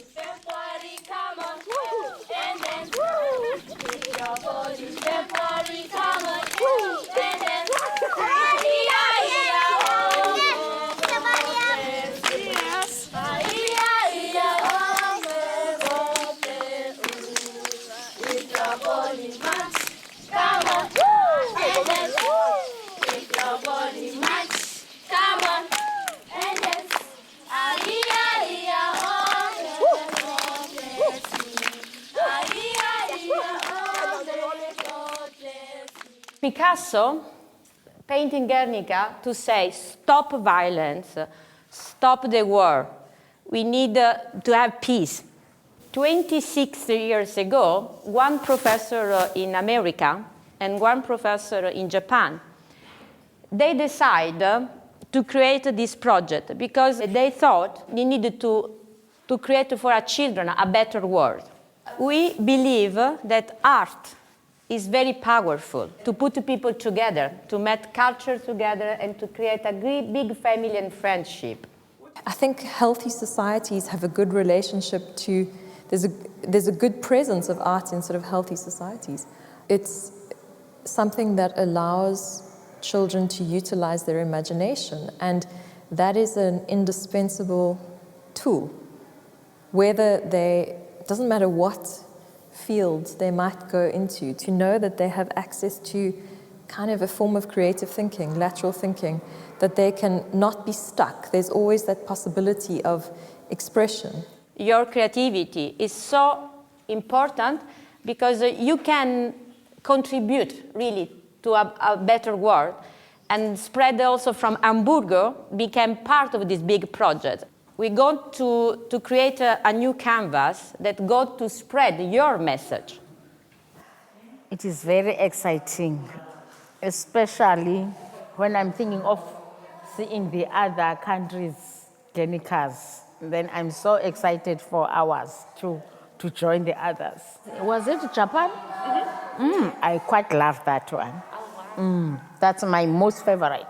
step body, come on, and then with your body, step body, come on, and then Picasso painting Guernica to say, stop violence, stop the war. We need to have peace. 26 years ago, one professor in America and one professor in Japan, they decided to create this project because they thought they needed to create for our children a better world. We believe that art is very powerful to put people together, to make culture together, and to create a big family and friendship. I think healthy societies have a good relationship to, there's a good presence of art in sort of healthy societies. It's something that allows children to utilize their imagination, and that is an indispensable tool. Doesn't matter what fields they might go into, to know that they have access to kind of a form of creative thinking, lateral thinking, that they can not be stuck. There's always that possibility of expression. Your creativity is so important because you can contribute really to a better world, and spread also from Hamburg became part of this big project. We got to create a new canvas that got to spread your message. It is very exciting, especially when I'm thinking of seeing the other countries' Guernicas. Then I'm so excited for ours to join the others. Was it Japan? Mm-hmm. I quite love that one. That's my most favorite.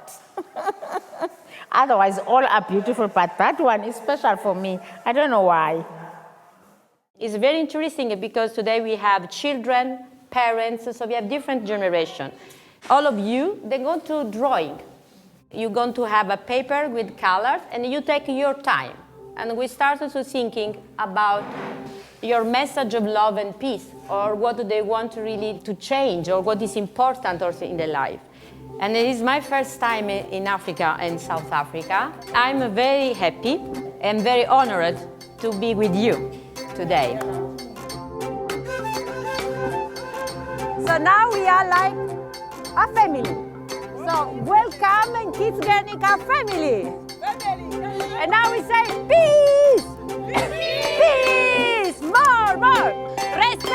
Otherwise, all are beautiful, but that one is special for me. I don't know why. It's very interesting because today we have children, parents, so we have different generations. All of you, they go to drawing. You're going to have a paper with colors, and you take your time. And we started to thinking about your message of love and peace, or what do they want really to change, or what is important also in their life. And it is my first time in Africa and South Africa. I'm very happy and very honored to be with you today. So now we are like a family. So welcome in Kids Guernica family. And now we say peace! Peace! More! Respect!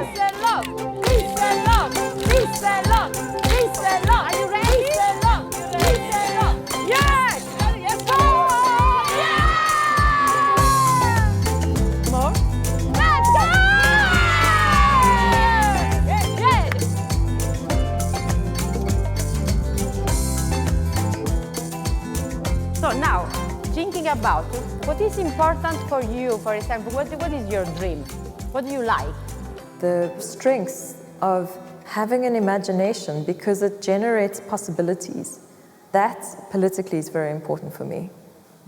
Peace and love! Peace and love! Peace and love! Peace and love! Are you ready? Peace and love! Peace and love! Yes! Yes! Yeah! More? Let's go! Good! So now, thinking about what is important for you, for example, what is your dream? What do you like? The strengths of having an imagination, because it generates possibilities. That politically is very important for me.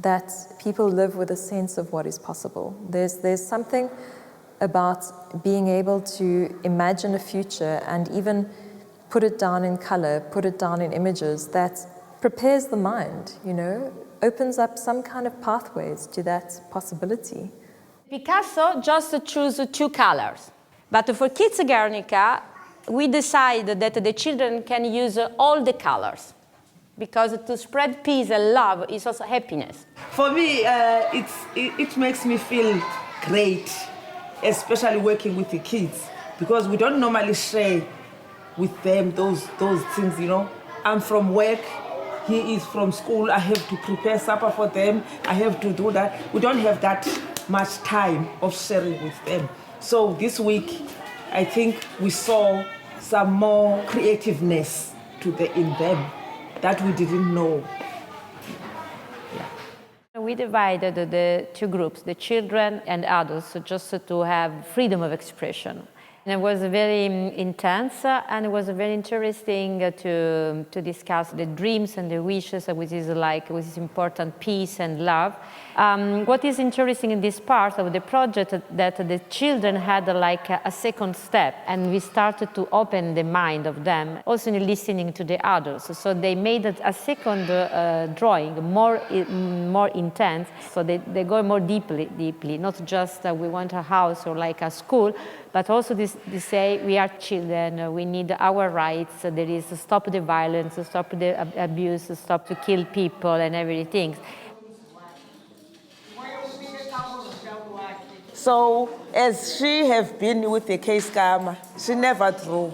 That people live with a sense of what is possible. There's something about being able to imagine a future and even put it down in color, put it down in images that prepares the mind, opens up some kind of pathways to that possibility. Picasso just chose 2 colors. But for Kids Guernica, we decided that the children can use all the colors, because to spread peace and love is also happiness. For me, it makes me feel great, especially working with the kids, because we don't normally share with them those things, I'm from work, he is from school, I have to prepare supper for them, I have to do that. We don't have that much time of sharing with them. So this week, I think we saw some more creativeness in them that we didn't know. We we divided the two groups, the children and adults, just to have freedom of expression. And it was very intense, and it was very interesting to discuss the dreams and the wishes, which is important, peace and love. What is interesting in this part of the project that the children had a second step, and we started to open the mind of them, also in listening to the adults. So they made a second drawing, more intense. So they go more deeply, not just we want a house or like a school, but also they say we are children, we need our rights, there is stop the violence, stop the abuse, stop to kill people and everything. So as she have been with the Keiskamma, she never drew.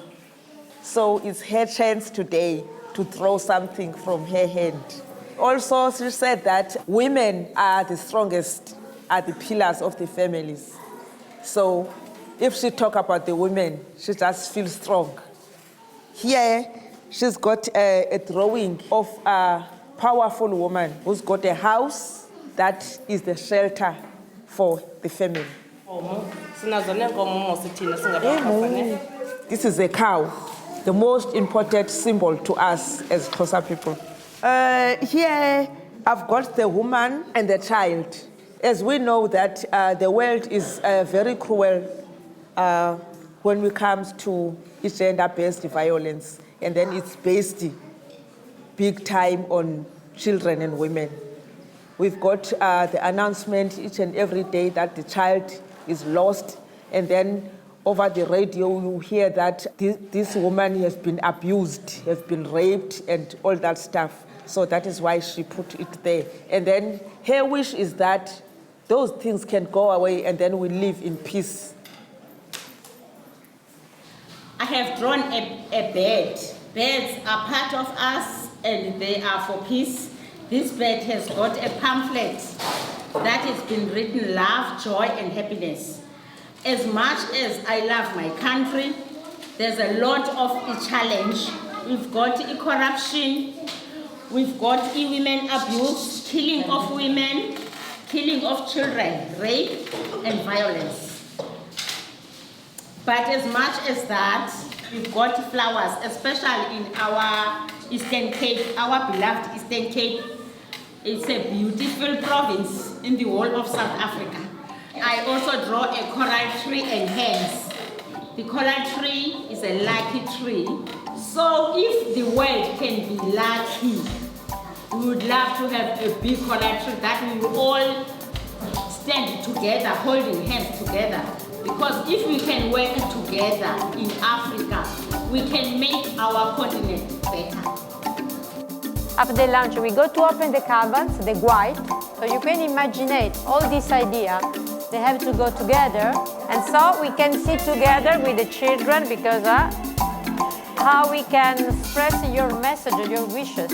So it's her chance today to throw something from her hand. Also, she said that women are the strongest, are the pillars of the families. So if she talk about the women, she just feels strong. Here, she's got a drawing of a powerful woman who's got a house that is the shelter for the family. This is a cow, the most important symbol to us as Xhosa people. Here, I've got the woman and the child. As we know that the world is very cruel when it comes to gender-based violence, and then it's based big time on children and women. We've got the announcement each and every day that the child is lost, and then over the radio you hear that this woman has been abused, has been raped, and all that stuff. So that is why she put it there. And then her wish is that those things can go away and then we live in peace. I have drawn a bird. Birds are part of us and they are for peace. This bird has got a pamphlet that has been written love, joy and happiness. As much as I love my country, there's a lot of challenge. We've got corruption, we've got women abuse, killing of women, killing of children, rape and violence. But as much as that, we've got flowers, especially in our Eastern Cape, our beloved Eastern Cape. It's a beautiful province in the whole of South Africa. I also draw a coral tree and hands. The coral tree is a lucky tree. So if the world can be lucky, we would love to have a big coral tree that we will all stand together, holding hands together. Because if we can work together in Africa, we can make our continent better. After the lunch, we go to open the cabins, the white. So you can imagine all this idea. They have to go together. And so we can sit together with the children because how we can express your message, your wishes.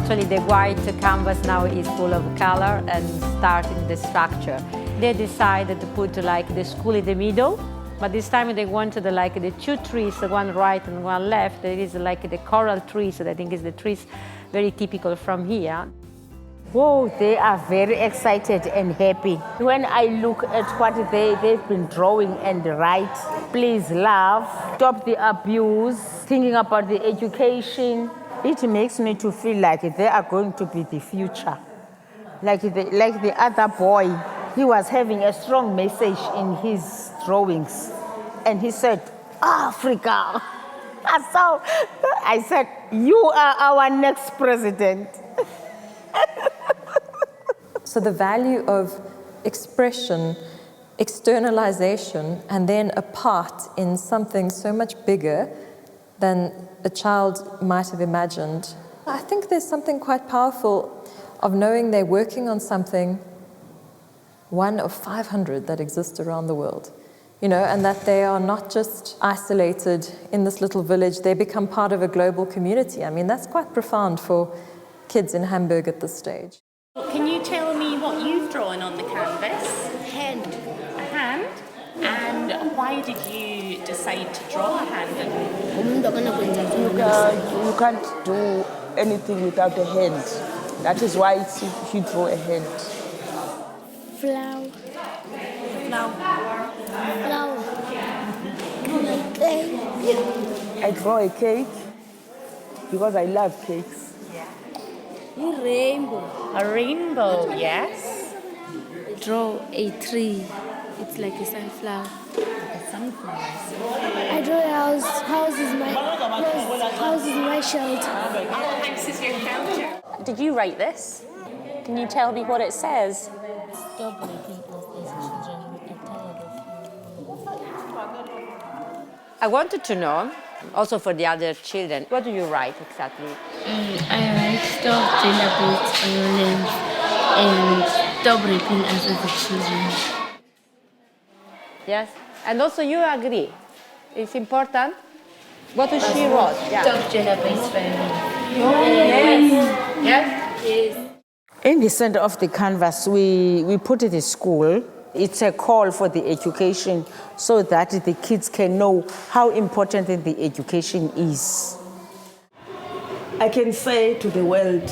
Actually, the white canvas now is full of color and starting the structure. They decided to put like the school in the middle, but this time they wanted like the two trees, one right and one left. There is like the coral trees that I think is the trees very typical from here. Whoa, they are very excited and happy. When I look at what they've been drawing and write, please love, stop the abuse, thinking about the education, it makes me to feel like they are going to be the future. Like the other boy, he was having a strong message in his drawings. And he said, Africa. So I said, you are our next president. So the value of expression, externalization, and then a part in something so much bigger than a child might have imagined. I think there's something quite powerful of knowing they're working on something, one of 500 that exist around the world, you know, and that they are not just isolated in this little village, they become part of a global community. I mean, that's quite profound for kids in Hamburg at this stage. Can you tell me what you've drawn on the canvas? Hand. A hand? And why did you decide to draw a hand? You can't do anything without a hand. That is why he drew a hand. Flower. I draw a cake because I love cakes. Rainbow. A rainbow, yes. Draw a tree. It's like a sunflower. I draw a house. House is my shelter. Oh, thanks is your counter. Did you write this? Can you tell me what it says? Stop making us as children. We are tired of you. I wanted to know, also for the other children, what do you write exactly? I write stop gender-based violence and stop raping us as the children. Yes? And also you agree. It's important. What she wrote? Yeah. Stop gender-based violence. Yes. Yes? Yes. In the center of the canvas, we put it in school. It's a call for the education so that the kids can know how important the education is. I can say to the world,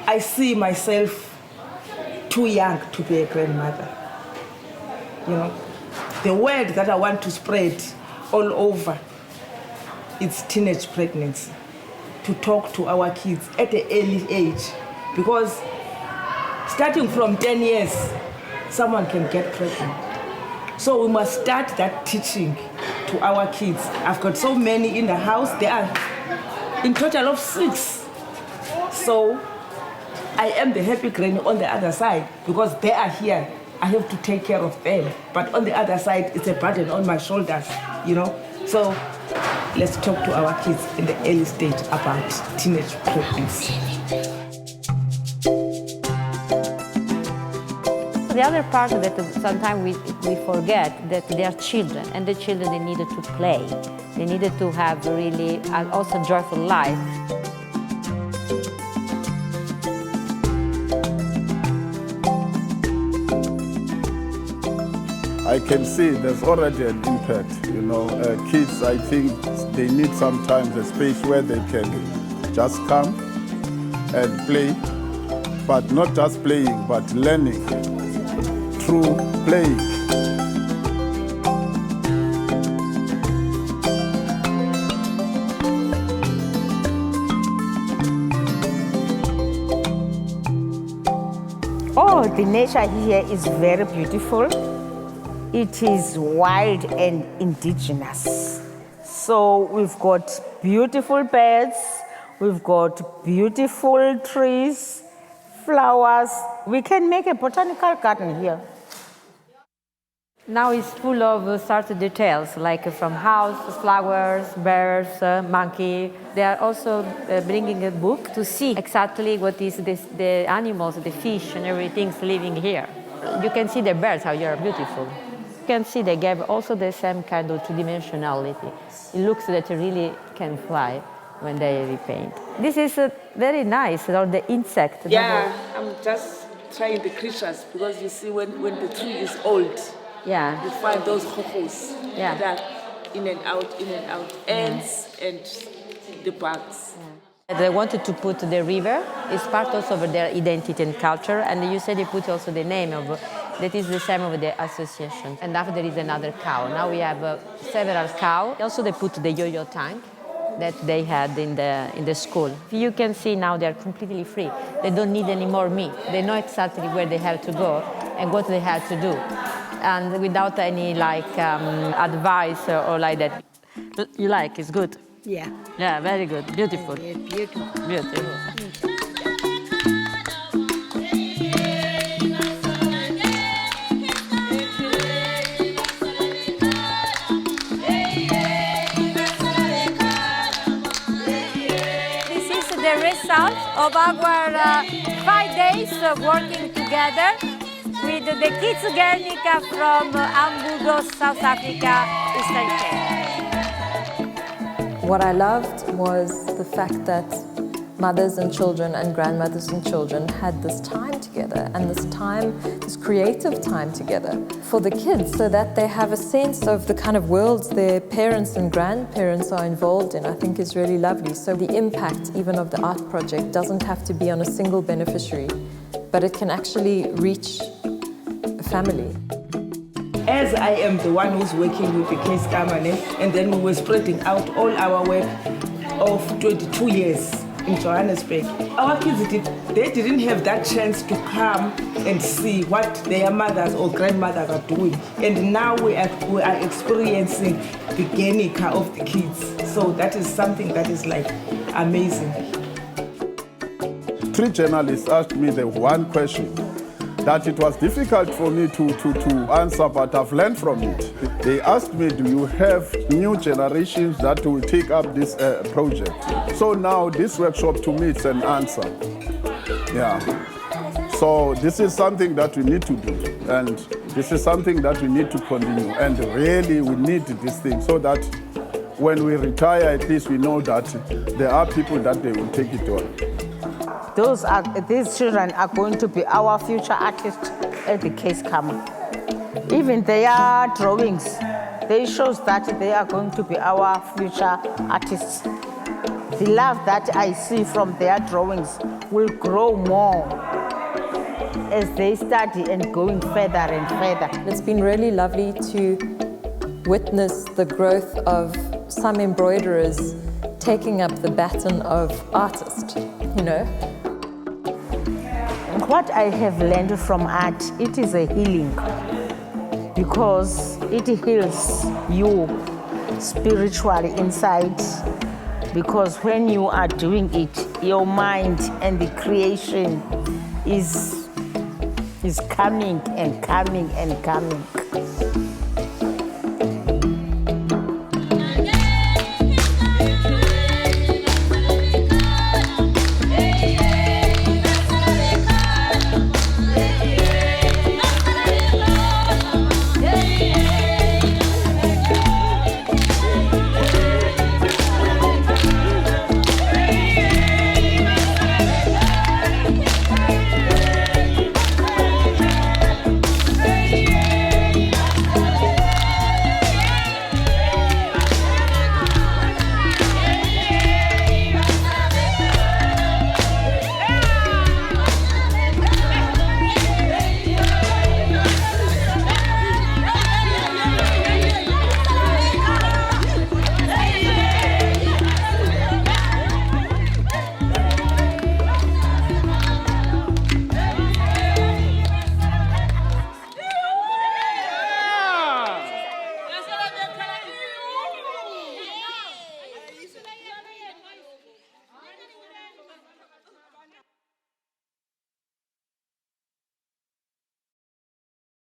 I see myself too young to be a grandmother. You know, the word that I want to spread all over, it's teenage pregnancy. To talk to our kids at an early age, because starting from 10 years, someone can get pregnant. So we must start that teaching to our kids. I've got so many in the house. They are in total of 6. So I am the happy granny on the other side because they are here. I have to take care of them. But on the other side, it's a burden on my shoulders, you know. So let's talk to our kids in the early stage about teenage pregnancy. The other part that sometimes we forget that they are children, and the children, they needed to play. They needed to have really also joyful life. I can see there's already an impact, you know. Kids, I think they need sometimes a space where they can just come and play, but not just playing, but learning through playing. Oh, the nature here is very beautiful. It is wild and indigenous. So we've got beautiful birds, we've got beautiful trees, flowers. We can make a botanical garden here. Now it's full of certain details, like from house, flowers, birds, monkey. They are also bringing a book to see exactly what is the animals, the fish and everything living here. You can see the birds, how they are beautiful. You can see they gave also the same kind of two-dimensionality. It looks that they really can fly when they repaint. This is very nice, or the insect. Yeah, I'm just trying the creatures because you see when the tree is old, Yeah. you find those hokos Yeah. that in and out, ants and the bugs. They wanted to put the river. It's part also of their identity and culture. And you said they put also the name of, that is the same of the association. And after there is another cow. Now we have several cows. Also they put the yo-yo tank that they had in the school. You can see now they're completely free. They don't need any more me. They know exactly where they have to go and what they have to do. And without any advice or like that. You like, it's good? Yeah. Yeah, very good, beautiful. Yeah, beautiful. Beautiful. This is the result of our 5 days of working together with the kids Guernica from Hamburg, South Africa, Eastern Cape. What I loved was the fact that mothers and children and grandmothers and children had this time together, and this creative time together for the kids, so that they have a sense of the kind of worlds their parents and grandparents are involved in, I think is really lovely. So the impact even of the art project doesn't have to be on a single beneficiary, but it can actually reach a family. As I am the one who's working with the Keiskamma, and then we were spreading out all our work of 22 years in Johannesburg. Our kids didn't have that chance to come and see what their mothers or grandmothers are doing. And now we are experiencing the Guernica of the kids. So that is something that is like amazing. 3 journalists asked me the one question that it was difficult for me to answer, but I've learned from it. They asked me, do you have new generations that will take up this project? So now this workshop to me is an answer. Yeah. So this is something that we need to do, and this is something that we need to continue, and really we need this thing so that when we retire, at least we know that there are people that they will take it on. These children are going to be our future artists at the Keiskamma. Even their drawings, they shows that they are going to be our future artists. The love that I see from their drawings will grow more as they study and going further and further. It's been really lovely to witness the growth of some embroiderers taking up the baton of artist, you know. What I have learned from art, it is a healing, because it heals you spiritually inside, because when you are doing it, your mind and the creation is coming and coming and coming.